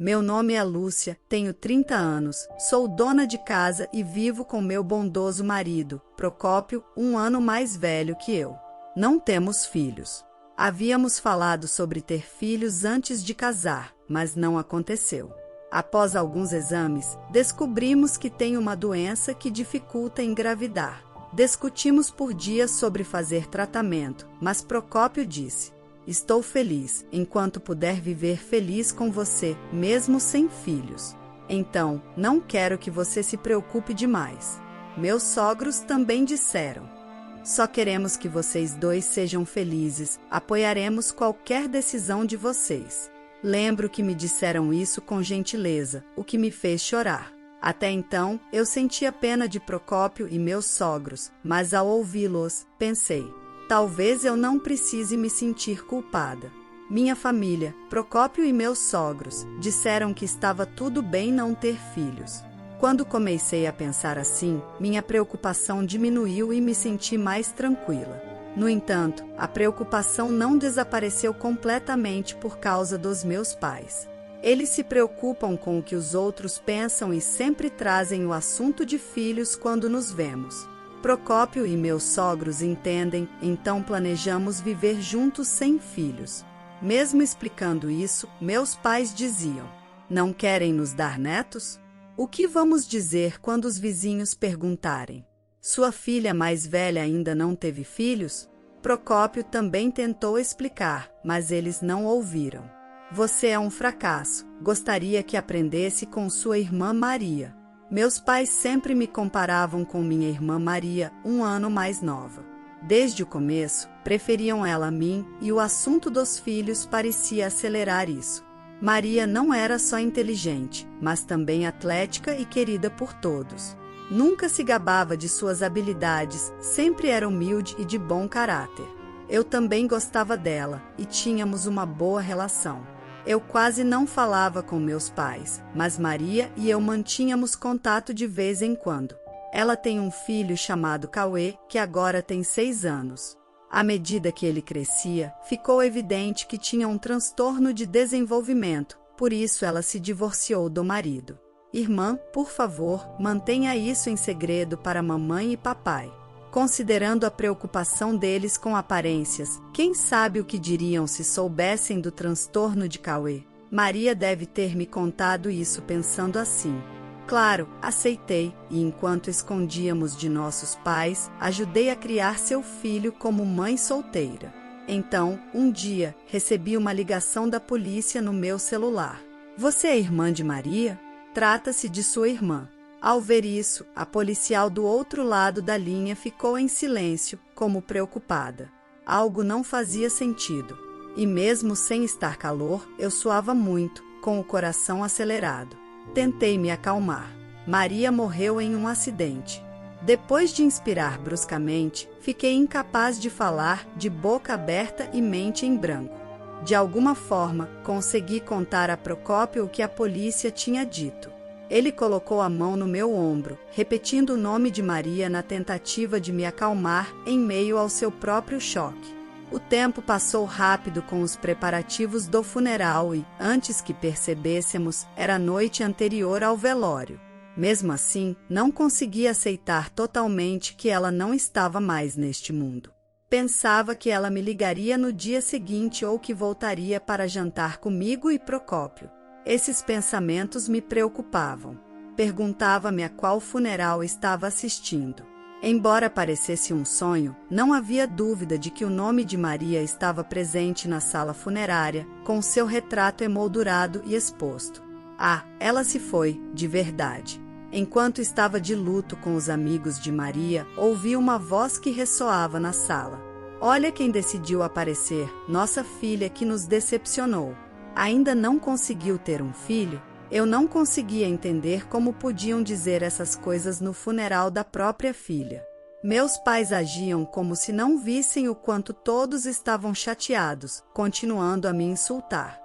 Meu nome é Lúcia, tenho 30 anos, sou dona de casa e vivo com meu bondoso marido, Procópio, 1 ano mais velho que eu. Não temos filhos. Havíamos falado sobre ter filhos antes de casar, mas não aconteceu. Após alguns exames, descobrimos que tenho uma doença que dificulta engravidar. Discutimos por dias sobre fazer tratamento, mas Procópio disse: estou feliz, enquanto puder viver feliz com você, mesmo sem filhos. Então, não quero que você se preocupe demais. Meus sogros também disseram: só queremos que vocês dois sejam felizes, apoiaremos qualquer decisão de vocês. Lembro que me disseram isso com gentileza, o que me fez chorar. Até então, eu sentia pena de Procópio e meus sogros, mas ao ouvi-los, pensei: talvez eu não precise me sentir culpada. Minha família, Procópio e meus sogros, disseram que estava tudo bem não ter filhos. Quando comecei a pensar assim, minha preocupação diminuiu e me senti mais tranquila. No entanto, a preocupação não desapareceu completamente por causa dos meus pais. Eles se preocupam com o que os outros pensam e sempre trazem o assunto de filhos quando nos vemos. Procópio e meus sogros entendem, então planejamos viver juntos sem filhos. Mesmo explicando isso, meus pais diziam: não querem nos dar netos? O que vamos dizer quando os vizinhos perguntarem: sua filha mais velha ainda não teve filhos? Procópio também tentou explicar, mas eles não ouviram. Você é um fracasso. Gostaria que aprendesse com sua irmã Maria. Meus pais sempre me comparavam com minha irmã Maria, 1 ano mais nova. Desde o começo, preferiam ela a mim e o assunto dos filhos parecia acelerar isso. Maria não era só inteligente, mas também atlética e querida por todos. Nunca se gabava de suas habilidades, sempre era humilde e de bom caráter. Eu também gostava dela e tínhamos uma boa relação. Eu quase não falava com meus pais, mas Maria e eu mantínhamos contato de vez em quando. Ela tem um filho chamado Cauê, que agora tem 6 anos. À medida que ele crescia, ficou evidente que tinha um transtorno de desenvolvimento, por isso ela se divorciou do marido. Irmã, por favor, mantenha isso em segredo para mamãe e papai. Considerando a preocupação deles com aparências, quem sabe o que diriam se soubessem do transtorno de Cauê? Maria deve ter me contado isso pensando assim. Claro, aceitei, e enquanto escondíamos de nossos pais, ajudei a criar seu filho como mãe solteira. Então, um dia, recebi uma ligação da polícia no meu celular. Você é irmã de Maria? Trata-se de sua irmã. Ao ver isso, a policial do outro lado da linha ficou em silêncio, como preocupada. Algo não fazia sentido. E mesmo sem estar calor, eu suava muito, com o coração acelerado. Tentei me acalmar. Maria morreu em um acidente. Depois de inspirar bruscamente, fiquei incapaz de falar, de boca aberta e mente em branco. De alguma forma, consegui contar a Procópio o que a polícia tinha dito. Ele colocou a mão no meu ombro, repetindo o nome de Maria na tentativa de me acalmar em meio ao seu próprio choque. O tempo passou rápido com os preparativos do funeral e, antes que percebêssemos, era a noite anterior ao velório. Mesmo assim, não consegui aceitar totalmente que ela não estava mais neste mundo. Pensava que ela me ligaria no dia seguinte ou que voltaria para jantar comigo e Procópio. Esses pensamentos me preocupavam. Perguntava-me a qual funeral estava assistindo. Embora parecesse um sonho, não havia dúvida de que o nome de Maria estava presente na sala funerária, com seu retrato emoldurado e exposto. Ah, ela se foi, de verdade. Enquanto estava de luto com os amigos de Maria, ouvi uma voz que ressoava na sala. Olha quem decidiu aparecer, nossa filha que nos decepcionou. Ainda não conseguiu ter um filho? Eu não conseguia entender como podiam dizer essas coisas no funeral da própria filha. Meus pais agiam como se não vissem o quanto todos estavam chateados, continuando a me insultar.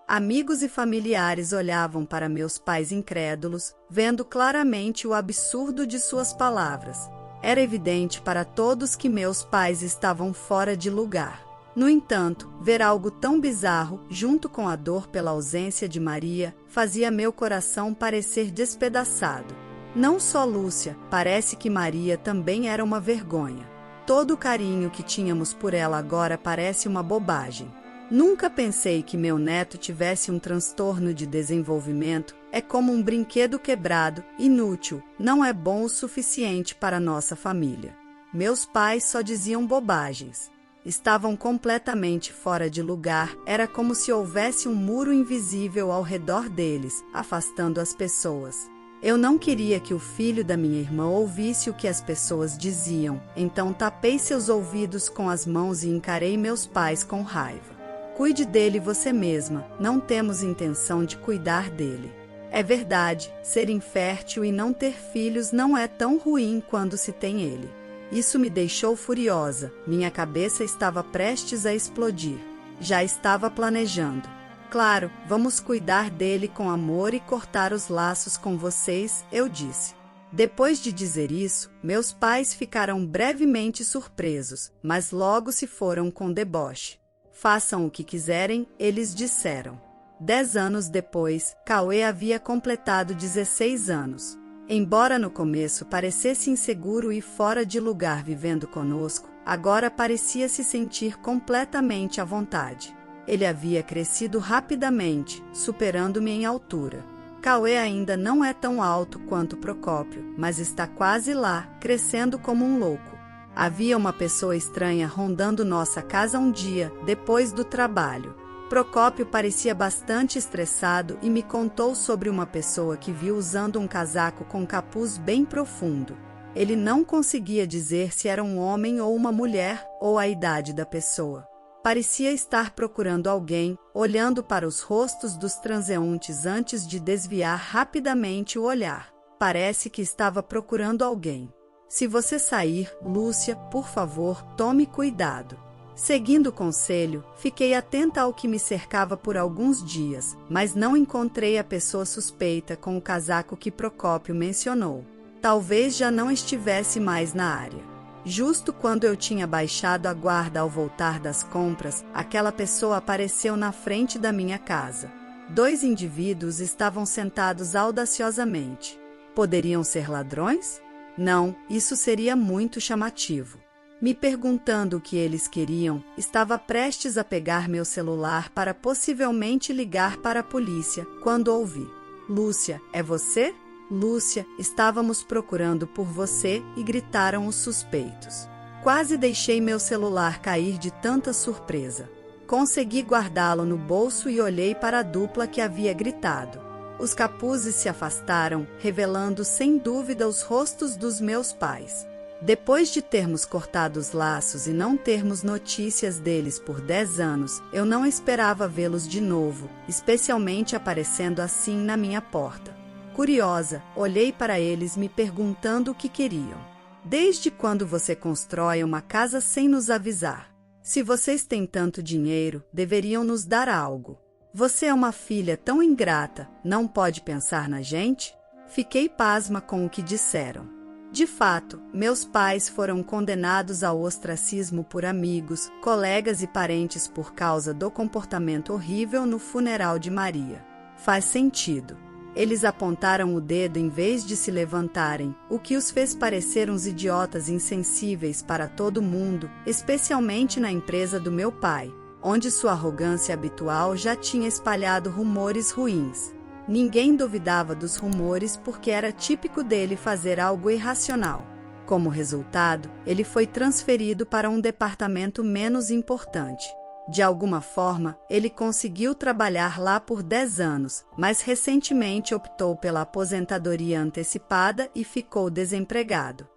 Amigos e familiares olhavam para meus pais incrédulos, vendo claramente o absurdo de suas palavras. Era evidente para todos que meus pais estavam fora de lugar. No entanto, ver algo tão bizarro, junto com a dor pela ausência de Maria, fazia meu coração parecer despedaçado. Não só Lúcia, parece que Maria também era uma vergonha. Todo o carinho que tínhamos por ela agora parece uma bobagem. Nunca pensei que meu neto tivesse um transtorno de desenvolvimento. É como um brinquedo quebrado, inútil, não é bom o suficiente para nossa família. Meus pais só diziam bobagens. Estavam completamente fora de lugar, era como se houvesse um muro invisível ao redor deles, afastando as pessoas. Eu não queria que o filho da minha irmã ouvisse o que as pessoas diziam, então tapei seus ouvidos com as mãos e encarei meus pais com raiva. Cuide dele você mesma, não temos intenção de cuidar dele. É verdade, ser infértil e não ter filhos não é tão ruim quando se tem ele. Isso me deixou furiosa, minha cabeça estava prestes a explodir. Já estava planejando. Claro, vamos cuidar dele com amor e cortar os laços com vocês, eu disse. Depois de dizer isso, meus pais ficaram brevemente surpresos, mas logo se foram com deboche. Façam o que quiserem, eles disseram. 10 anos depois, Cauê havia completado 16 anos. Embora no começo parecesse inseguro e fora de lugar vivendo conosco, agora parecia se sentir completamente à vontade. Ele havia crescido rapidamente, superando-me em altura. Cauê ainda não é tão alto quanto Procópio, mas está quase lá, crescendo como um louco. Havia uma pessoa estranha rondando nossa casa um dia, depois do trabalho. Procópio parecia bastante estressado e me contou sobre uma pessoa que viu usando um casaco com capuz bem profundo. Ele não conseguia dizer se era um homem ou uma mulher, ou a idade da pessoa. Parecia estar procurando alguém, olhando para os rostos dos transeuntes antes de desviar rapidamente o olhar. Parece que estava procurando alguém. Se você sair, Lúcia, por favor, tome cuidado. Seguindo o conselho, fiquei atenta ao que me cercava por alguns dias, mas não encontrei a pessoa suspeita com o casaco que Procópio mencionou. Talvez já não estivesse mais na área. Justo quando eu tinha baixado a guarda ao voltar das compras, aquela pessoa apareceu na frente da minha casa. 2 indivíduos estavam sentados audaciosamente. Poderiam ser ladrões? Não, isso seria muito chamativo. Me perguntando o que eles queriam, estava prestes a pegar meu celular para possivelmente ligar para a polícia, quando ouvi. Lúcia, é você? Lúcia, estávamos procurando por você, e gritaram os suspeitos. Quase deixei meu celular cair de tanta surpresa. Consegui guardá-lo no bolso e olhei para a dupla que havia gritado. Os capuzes se afastaram, revelando sem dúvida os rostos dos meus pais. Depois de termos cortado os laços e não termos notícias deles por 10 anos, eu não esperava vê-los de novo, especialmente aparecendo assim na minha porta. Curiosa, olhei para eles me perguntando o que queriam. Desde quando você constrói uma casa sem nos avisar? Se vocês têm tanto dinheiro, deveriam nos dar algo. Você é uma filha tão ingrata, não pode pensar na gente? Fiquei pasma com o que disseram. De fato, meus pais foram condenados ao ostracismo por amigos, colegas e parentes por causa do comportamento horrível no funeral de Maria. Faz sentido. Eles apontaram o dedo em vez de se levantarem, o que os fez parecer uns idiotas insensíveis para todo mundo, especialmente na empresa do meu pai, onde sua arrogância habitual já tinha espalhado rumores ruins. Ninguém duvidava dos rumores porque era típico dele fazer algo irracional. Como resultado, ele foi transferido para um departamento menos importante. De alguma forma, ele conseguiu trabalhar lá por 10 anos, mas recentemente optou pela aposentadoria antecipada e ficou desempregado.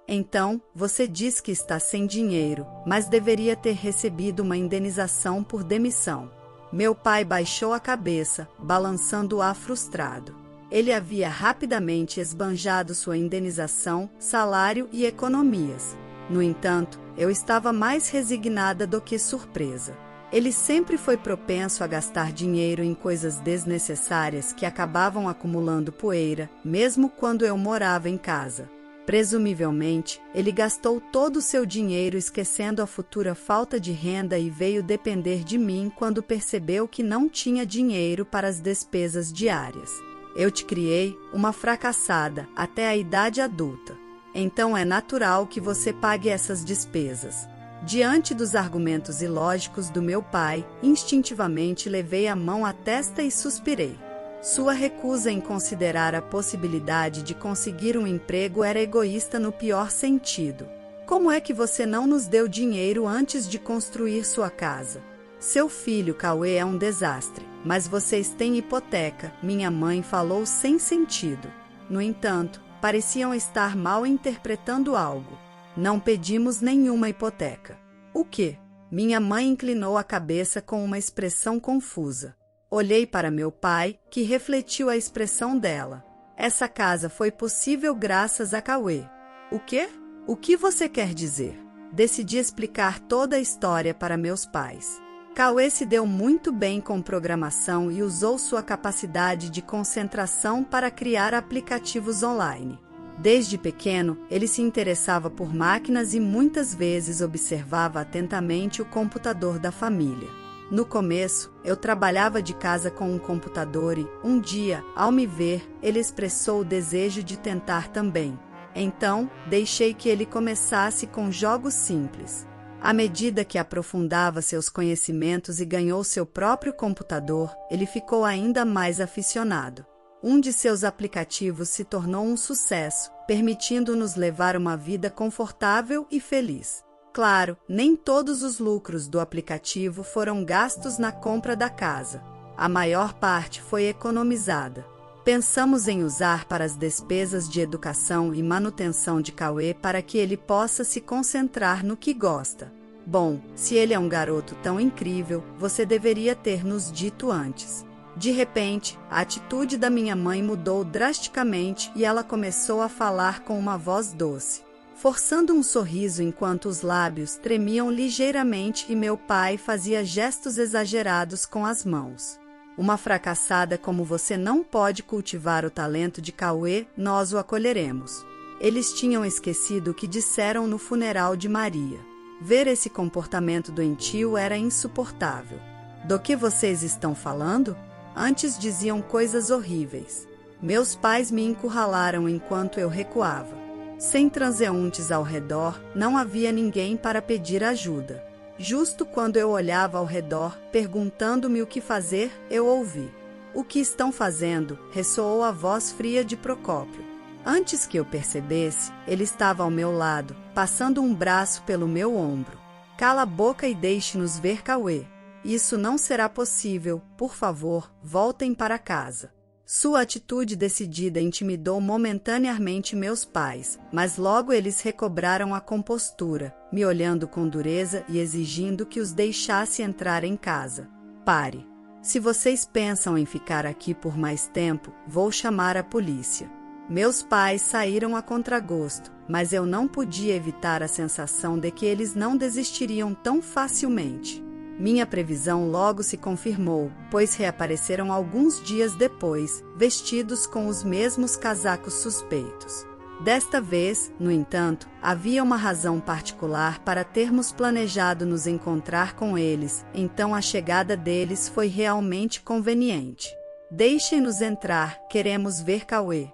Então, você diz que está sem dinheiro, mas deveria ter recebido uma indenização por demissão. Meu pai baixou a cabeça, balançando-a frustrado. Ele havia rapidamente esbanjado sua indenização, salário e economias. No entanto, eu estava mais resignada do que surpresa. Ele sempre foi propenso a gastar dinheiro em coisas desnecessárias que acabavam acumulando poeira, mesmo quando eu morava em casa. Presumivelmente, ele gastou todo o seu dinheiro esquecendo a futura falta de renda e veio depender de mim quando percebeu que não tinha dinheiro para as despesas diárias. Eu te criei, uma fracassada, até a idade adulta. Então é natural que você pague essas despesas. Diante dos argumentos ilógicos do meu pai, instintivamente levei a mão à testa e suspirei. Sua recusa em considerar a possibilidade de conseguir um emprego era egoísta no pior sentido. Como é que você não nos deu dinheiro antes de construir sua casa? Seu filho, Cauê, é um desastre, mas vocês têm hipoteca, minha mãe falou sem sentido. No entanto, pareciam estar mal interpretando algo. Não pedimos nenhuma hipoteca. O quê? Minha mãe inclinou a cabeça com uma expressão confusa. Olhei para meu pai, que refletiu a expressão dela. Essa casa foi possível graças a Cauê. O quê? O que você quer dizer? Decidi explicar toda a história para meus pais. Cauê se deu muito bem com programação e usou sua capacidade de concentração para criar aplicativos online. Desde pequeno, ele se interessava por máquinas e muitas vezes observava atentamente o computador da família. No começo, eu trabalhava de casa com um computador e, um dia, ao me ver, ele expressou o desejo de tentar também. Então, deixei que ele começasse com jogos simples. À medida que aprofundava seus conhecimentos e ganhou seu próprio computador, ele ficou ainda mais aficionado. Um de seus aplicativos se tornou um sucesso, permitindo-nos levar uma vida confortável e feliz. Claro, nem todos os lucros do aplicativo foram gastos na compra da casa. A maior parte foi economizada. Pensamos em usar para as despesas de educação e manutenção de Cauê para que ele possa se concentrar no que gosta. Bom, se ele é um garoto tão incrível, você deveria ter nos dito antes. De repente, a atitude da minha mãe mudou drasticamente e ela começou a falar com uma voz doce, forçando um sorriso enquanto os lábios tremiam ligeiramente e meu pai fazia gestos exagerados com as mãos. Uma fracassada como você não pode cultivar o talento de Cauê, nós o acolheremos. Eles tinham esquecido o que disseram no funeral de Maria. Ver esse comportamento doentio era insuportável. Do que vocês estão falando? Antes diziam coisas horríveis. Meus pais me encurralaram enquanto eu recuava. Sem transeuntes ao redor, não havia ninguém para pedir ajuda. Justo quando eu olhava ao redor, perguntando-me o que fazer, eu ouvi. O que estão fazendo? Ressoou a voz fria de Procópio. Antes que eu percebesse, ele estava ao meu lado, passando um braço pelo meu ombro. Cala a boca e deixe-nos ver Cauê. Isso não será possível, por favor, voltem para casa. Sua atitude decidida intimidou momentaneamente meus pais, mas logo eles recobraram a compostura, me olhando com dureza e exigindo que os deixasse entrar em casa. Pare. Se vocês pensam em ficar aqui por mais tempo, vou chamar a polícia. Meus pais saíram a contragosto, mas eu não podia evitar a sensação de que eles não desistiriam tão facilmente. Minha previsão logo se confirmou, pois reapareceram alguns dias depois, vestidos com os mesmos casacos suspeitos. Desta vez, no entanto, havia uma razão particular para termos planejado nos encontrar com eles, então a chegada deles foi realmente conveniente. Deixem-nos entrar, queremos ver Cauê.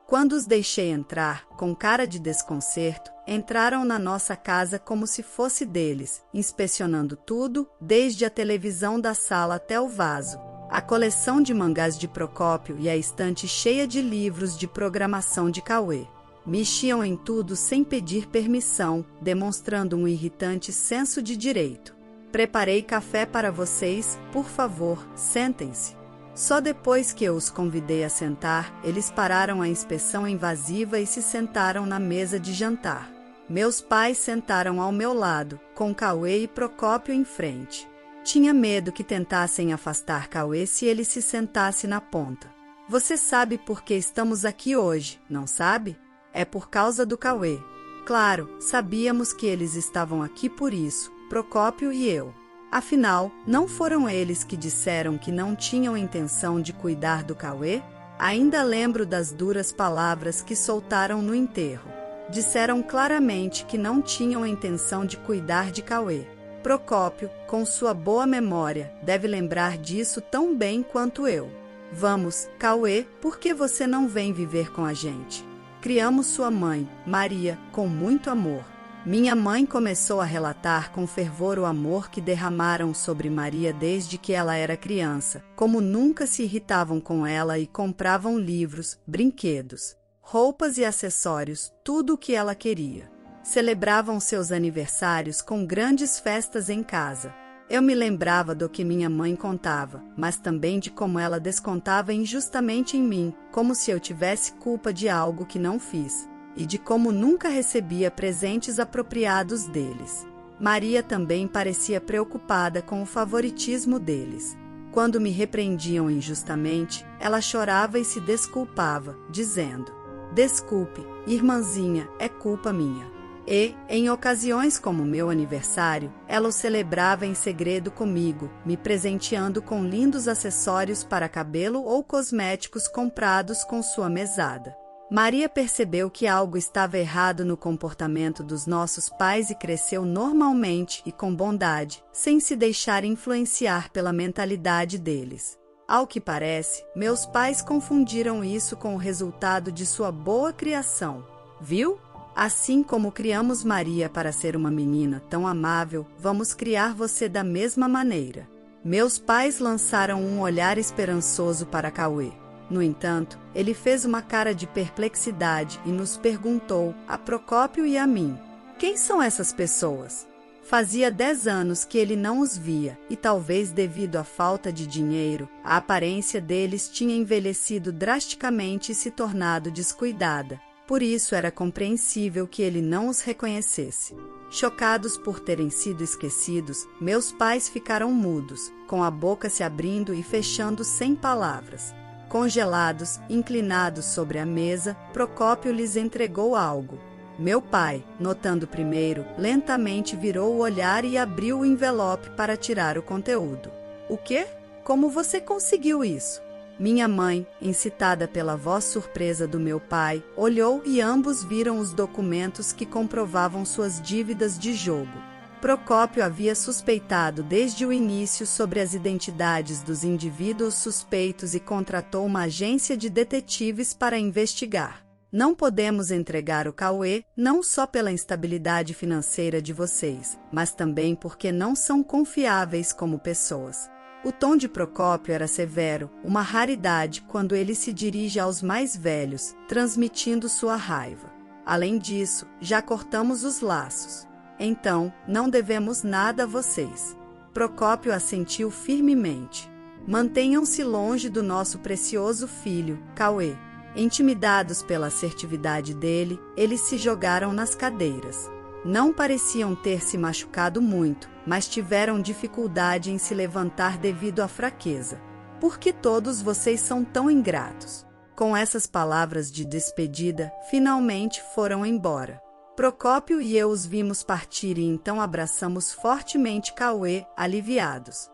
Quando os deixei entrar, com cara de desconcerto, entraram na nossa casa como se fosse deles, inspecionando tudo, desde a televisão da sala até o vaso, a coleção de mangás de Procópio e a estante cheia de livros de programação de Cauê. Mexiam em tudo sem pedir permissão, demonstrando um irritante senso de direito. Preparei café para vocês, por favor, sentem-se. Só depois que eu os convidei a sentar, eles pararam a inspeção invasiva e se sentaram na mesa de jantar. Meus pais sentaram ao meu lado, com Cauê e Procópio em frente. Tinha medo que tentassem afastar Cauê se ele se sentasse na ponta. Você sabe por que estamos aqui hoje, não sabe? É por causa do Cauê. Claro, sabíamos que eles estavam aqui por isso, Procópio e eu. Afinal, não foram eles que disseram que não tinham intenção de cuidar do Cauê? Ainda lembro das duras palavras que soltaram no enterro. Disseram claramente que não tinham a intenção de cuidar de Cauê. Procópio, com sua boa memória, deve lembrar disso tão bem quanto eu. Vamos, Cauê, por que você não vem viver com a gente? Criamos sua mãe, Maria, com muito amor. Minha mãe começou a relatar com fervor o amor que derramaram sobre Maria desde que ela era criança, como nunca se irritavam com ela e compravam livros, brinquedos, roupas e acessórios, tudo o que ela queria. Celebravam seus aniversários com grandes festas em casa. Eu me lembrava do que minha mãe contava, mas também de como ela descontava injustamente em mim, como se eu tivesse culpa de algo que não fiz, e de como nunca recebia presentes apropriados deles. Maria também parecia preocupada com o favoritismo deles. Quando me repreendiam injustamente, ela chorava e se desculpava, dizendo: "Desculpe, irmãzinha, é culpa minha." E, em ocasiões como meu aniversário, ela o celebrava em segredo comigo, me presenteando com lindos acessórios para cabelo ou cosméticos comprados com sua mesada. Maria percebeu que algo estava errado no comportamento dos nossos pais e cresceu normalmente e com bondade, sem se deixar influenciar pela mentalidade deles. Ao que parece, meus pais confundiram isso com o resultado de sua boa criação. Viu? Assim como criamos Maria para ser uma menina tão amável, vamos criar você da mesma maneira. Meus pais lançaram um olhar esperançoso para Cauê. No entanto, ele fez uma cara de perplexidade e nos perguntou, a Procópio e a mim: "Quem são essas pessoas?" Fazia 10 anos que ele não os via, e talvez devido à falta de dinheiro, a aparência deles tinha envelhecido drasticamente e se tornado descuidada. Por isso era compreensível que ele não os reconhecesse. Chocados por terem sido esquecidos, meus pais ficaram mudos, com a boca se abrindo e fechando sem palavras. Congelados, inclinados sobre a mesa, Procópio lhes entregou algo. Meu pai, notando primeiro, lentamente virou o olhar e abriu o envelope para tirar o conteúdo. "O quê? Como você conseguiu isso?" Minha mãe, incitada pela voz surpresa do meu pai, olhou e ambos viram os documentos que comprovavam suas dívidas de jogo. Procópio havia suspeitado desde o início sobre as identidades dos indivíduos suspeitos e contratou uma agência de detetives para investigar. Não podemos entregar o Cauê, não só pela instabilidade financeira de vocês, mas também porque não são confiáveis como pessoas. O tom de Procópio era severo, uma raridade quando ele se dirige aos mais velhos, transmitindo sua raiva. Além disso, já cortamos os laços. Então, não devemos nada a vocês. Procópio assentiu firmemente. Mantenham-se longe do nosso precioso filho, Cauê. Intimidados pela assertividade dele, eles se jogaram nas cadeiras. Não pareciam ter se machucado muito, mas tiveram dificuldade em se levantar devido à fraqueza. "Por que todos vocês são tão ingratos?" Com essas palavras de despedida, finalmente foram embora. Procópio e eu os vimos partir e então abraçamos fortemente Cauê, aliviados.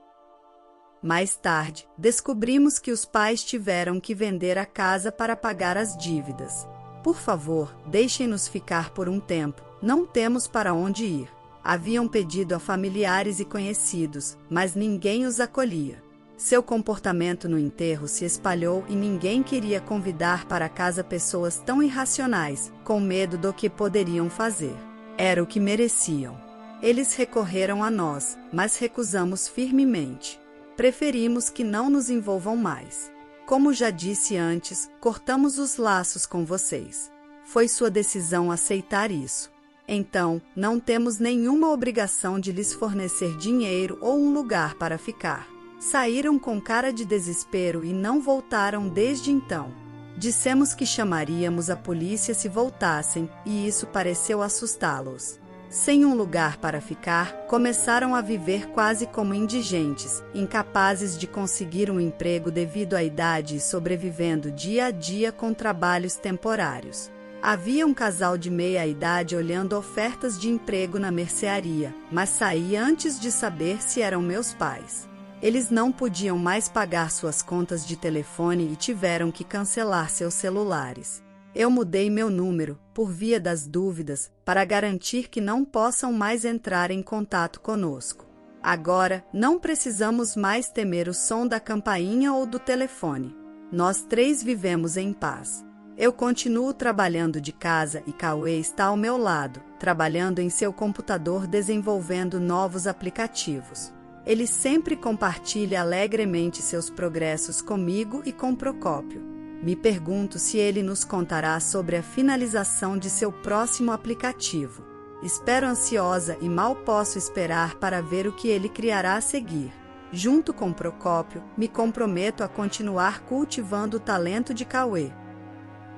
Mais tarde, descobrimos que os pais tiveram que vender a casa para pagar as dívidas. "Por favor, deixem-nos ficar por um tempo, não temos para onde ir." Haviam pedido a familiares e conhecidos, mas ninguém os acolhia. Seu comportamento no enterro se espalhou e ninguém queria convidar para casa pessoas tão irracionais, com medo do que poderiam fazer. Era o que mereciam. Eles recorreram a nós, mas recusamos firmemente. Preferimos que não nos envolvam mais. Como já disse antes, cortamos os laços com vocês. Foi sua decisão aceitar isso. Então, não temos nenhuma obrigação de lhes fornecer dinheiro ou um lugar para ficar. Saíram com cara de desespero e não voltaram desde então. Dissemos que chamaríamos a polícia se voltassem, e isso pareceu assustá-los. Sem um lugar para ficar, começaram a viver quase como indigentes, incapazes de conseguir um emprego devido à idade e sobrevivendo dia a dia com trabalhos temporários. Havia um casal de meia-idade olhando ofertas de emprego na mercearia, mas saí antes de saber se eram meus pais. Eles não podiam mais pagar suas contas de telefone e tiveram que cancelar seus celulares. Eu mudei meu número, por via das dúvidas, para garantir que não possam mais entrar em contato conosco. Agora, não precisamos mais temer o som da campainha ou do telefone. Nós três vivemos em paz. Eu continuo trabalhando de casa e Cauê está ao meu lado, trabalhando em seu computador desenvolvendo novos aplicativos. Ele sempre compartilha alegremente seus progressos comigo e com Procópio. Me pergunto se ele nos contará sobre a finalização de seu próximo aplicativo. Espero ansiosa e mal posso esperar para ver o que ele criará a seguir. Junto com Procópio, me comprometo a continuar cultivando o talento de Cauê.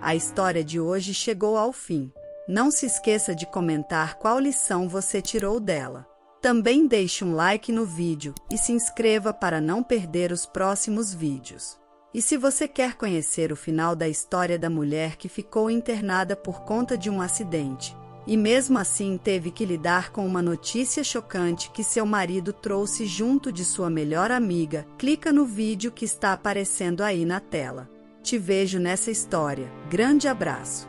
A história de hoje chegou ao fim. Não se esqueça de comentar qual lição você tirou dela. Também deixe um like no vídeo e se inscreva para não perder os próximos vídeos. E se você quer conhecer o final da história da mulher que ficou internada por conta de um acidente, e mesmo assim teve que lidar com uma notícia chocante que seu marido trouxe junto de sua melhor amiga, clica no vídeo que está aparecendo aí na tela. Te vejo nessa história. Grande abraço!